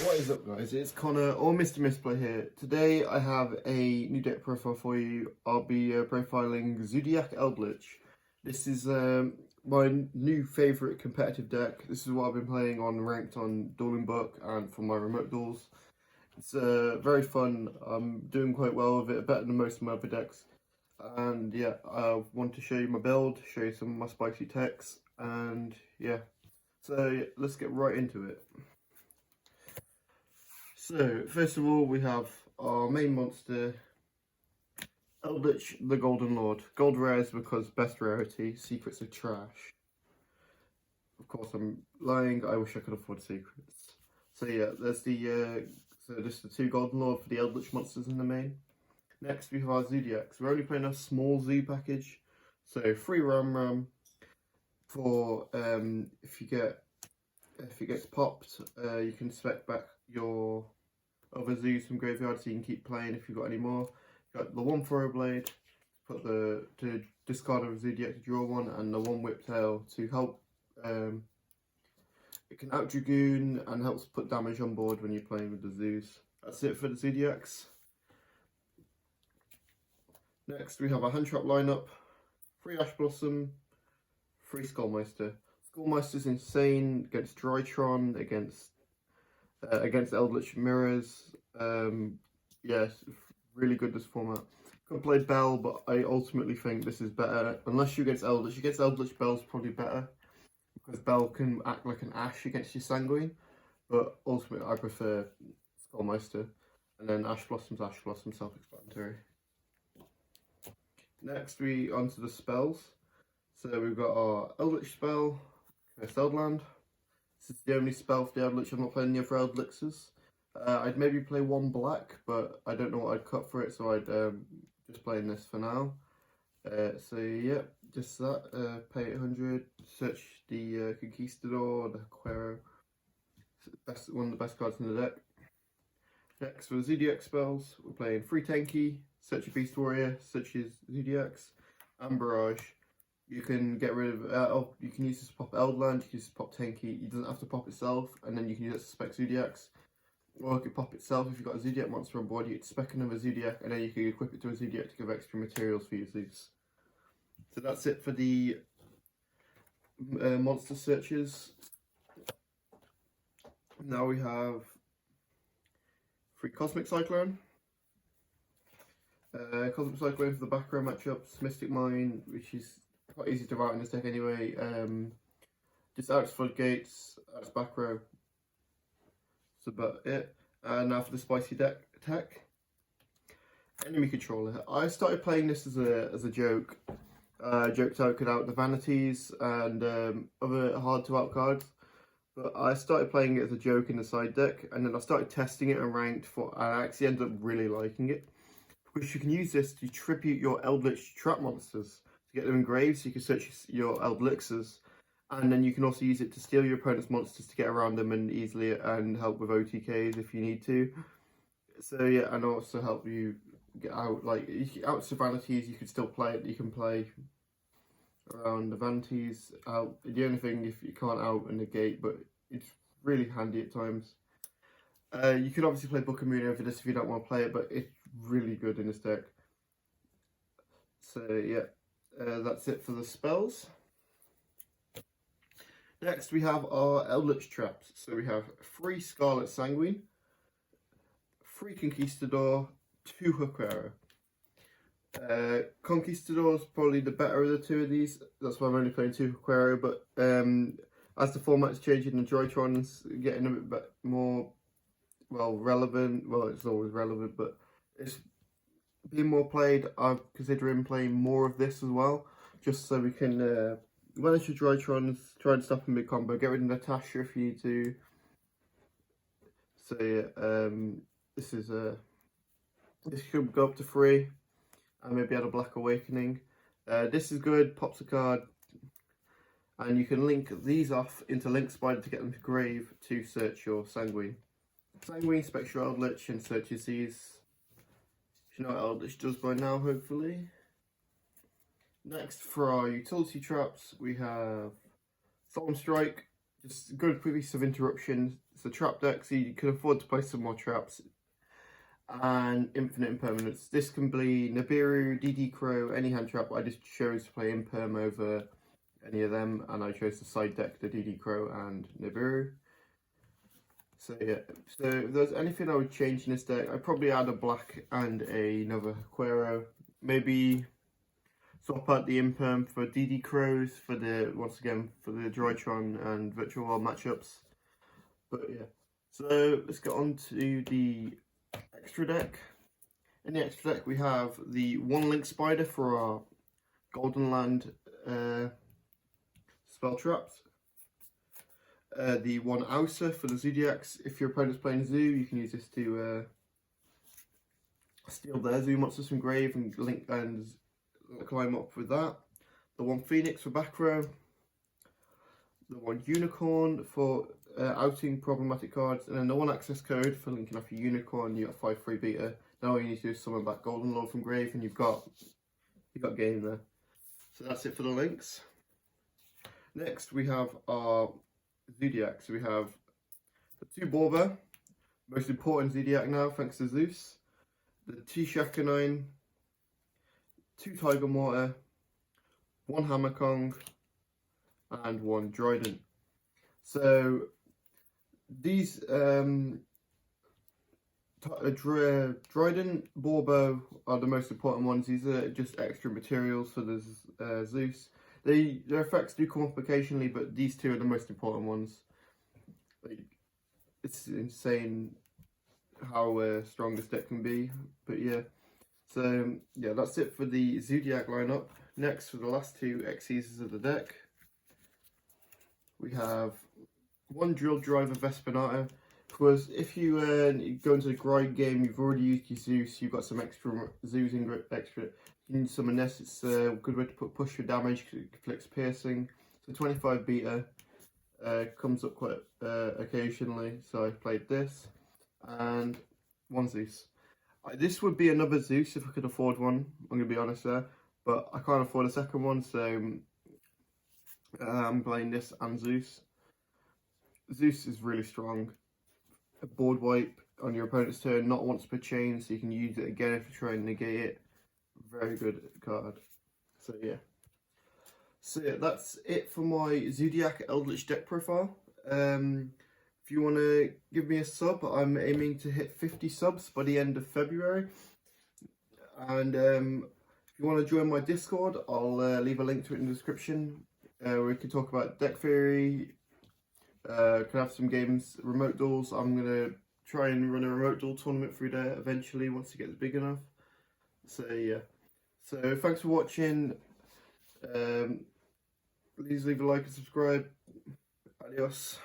What is up, guys? It's Connor or Mr. Misplay here. Today I have a new deck profile for you. I'll be profiling Zoodiac Eldlich. This is my new favourite competitive deck. This is what I've been playing on ranked on Dueling Book and for my remote duels. It's very fun. I'm doing quite well with it, better than most of my other decks. And yeah, I want to show you my build, show you some of my spicy techs, and yeah. So yeah, let's get right into it. So, first of all, we have our main monster, Eldlich the Golden Lord. Gold rares because best rarity, secrets are trash. Of course, I'm lying, I wish I could afford secrets. So yeah, there's the, so just the two Golden Lord for the Eldlich monsters in the main. Next we have our Zoodiacs. We're only playing a small zoo package. So, free Ram for, if it gets popped, you can spec back your other zoos from graveyard so you can keep playing if you've got any more. You've got the one Throw Blade to discard a Zoodiac to draw one, and the one Whiptail to help. It can out Dragoon and helps put damage on board when you're playing with the zoos. That's it for the Zoodiacs. Next we have a hand trap lineup. 3 Ash Blossom, 3 Skullmeister. Skullmeister's insane against Drytron, against Eldlich Mirrors. Yeah, really good this format. Could play Bell, but I ultimately think this is better. Unless you against Eldlich. Against Eldlich, Bell's probably better, because Bell can act like an Ash against your Sanguine. But ultimately, I prefer Skullmeister. And then Ash Blossom, self-explanatory. Next, we onto the spells. So we've got our Eldlich spell, Cursed Eldland. This is the only spell for the Eldlich. I'm not playing any other Eldlichs. I'd maybe play one black, but I don't know what I'd cut for it, so I'd just playing this for now. So yeah, just that. Pay 800. Search the Conquistador, the Quero. One of the best cards in the deck. Next for the Zoodiac spells, we're playing 3 Tenki, Search a Beast Warrior, searches Zoodiacs, and Barrage. You can get rid of, you can use this to pop Eldland, you can use this to pop Tenki, it doesn't have to pop itself, and then you can use it to spec Zoodiacs. Or it could pop itself if you've got a Zoodiac monster on board, you could spec another Zoodiac, and then you can equip it to a Zoodiac to give extra materials for your Zoos. So that's it for the monster searches. Now we have 3 Cosmic Cyclone. Cosmic Cyclone for the back row matchups, Mystic Mine, which is quite easy to write in this deck anyway. Just out Floodgates, out back row. That's about it. Now for the spicy deck attack. Enemy Controller. I started playing this as a joke. Joked I could out the Vanities and other hard to out cards. But I started playing it as a joke in the side deck, and then I started testing it and ranked and I actually ended up really liking it. Because you can use this to tribute your Eldlich trap monsters to get them engraved, so you can search your Eldlichs, and then you can also use it to steal your opponent's monsters to get around them and easily and help with OTKs if you need to. So yeah, and also help you get out, like out to Vanities, you can still play it, you can play around the Vanities out. The only thing if you can't out and negate, but it's really handy at times. You could obviously play Book of Moon over this if you don't want to play it, but it's really good in this deck. So yeah, that's it for the spells. Next we have our Eldlich traps. So we have 3 Scarlet Sanguine, 3 Conquistador, 2 Hook Arrow. Conquistador is probably the better of the 2 of these. That's why I'm only playing 2 Hook Arrow, but as the format's changing and Drytron's getting a bit more, well, relevant. Well, it's always relevant, but it's being more played. I'm considering playing more of this as well, just so we can manage your Drytrons, try and stop a mid combo, get rid of Natasha if you need to. So yeah, this could go up to 3, and maybe add a Black Awakening. This is good, pops a card, and you can link these off into Link Spider to get them to grave to search your Sanguine. Sanguine, Spectral Eldlich, and searches these. You know what Eldlich does by now, hopefully. Next, for our utility traps, we have Solemn Strike. Just a good piece of interruption, It's a trap deck, so you can afford to play some more traps. And infinite impermanence. This can be Nibiru, DD Crow, any hand trap. I just chose to play imperm over any of them, and I chose to side deck the DD Crow and Nibiru. So yeah, so if there's anything I would change in this deck, I'd probably add a black and another Quero. Maybe swap out the imperm for DD Crows for the, once again, for the Droidtron and Virtual World matchups. But yeah, so let's get on to the extra deck. In the extra deck we have the one Link Spider for our Golden Land spell traps. The one Ouser for the Zoodiacs. If your opponent's playing Zoo, you can use this to steal their Zoo monsters from grave and link and climb up with that. The one Phoenix for back row. The one Unicorn for outing problematic cards, and then the one access code for linking off your Unicorn. You got 5/3 beta. Now all you need to do is summon back Golden Lord from grave, and you've got game there. So that's it for the links. Next we have our Zoodiac. So we have the 2 Borba, most important Zoodiac now thanks to Zeus. The 2 Shakanine, 2 Tiger Mortar, 1 Hammer Kong, and 1 Dryden. So these Dryden, Borbo are the most important ones. These are just extra materials for the Zeus. Their effects do come up occasionally, but these 2 are the most important ones. Like, it's insane how strong this deck can be. But yeah, so yeah, that's it for the Zoodiac lineup. Next, for the last 2 Xyzs of the deck, we have 1 Drill Driver Vespernato. Because if you go into the grind game, you've already used your Zeus, you've got some extra Zeus in extra. You can summon this. It's a good way to push for damage because it inflicts piercing. So 25 beta comes up quite occasionally. So I played this and 1 Zeus. This would be another Zeus if I could afford one. I'm gonna be honest there, but I can't afford a second one, so I'm playing this and Zeus. Zeus is really strong. A board wipe on your opponent's turn, not once per chain, so you can use it again if you try and negate it. Very good card. So yeah. So yeah, that's it for my Zoodiac Eldlich deck profile. If you want to give me a sub, I'm aiming to hit 50 subs by the end of February. And if you want to join my Discord, I'll leave a link to it in the description. We can talk about deck theory. Can have some games, remote duels. I'm gonna try and run a remote duel tournament through there eventually once it gets big enough. So yeah, so thanks for watching. Please leave a like and subscribe. Adios.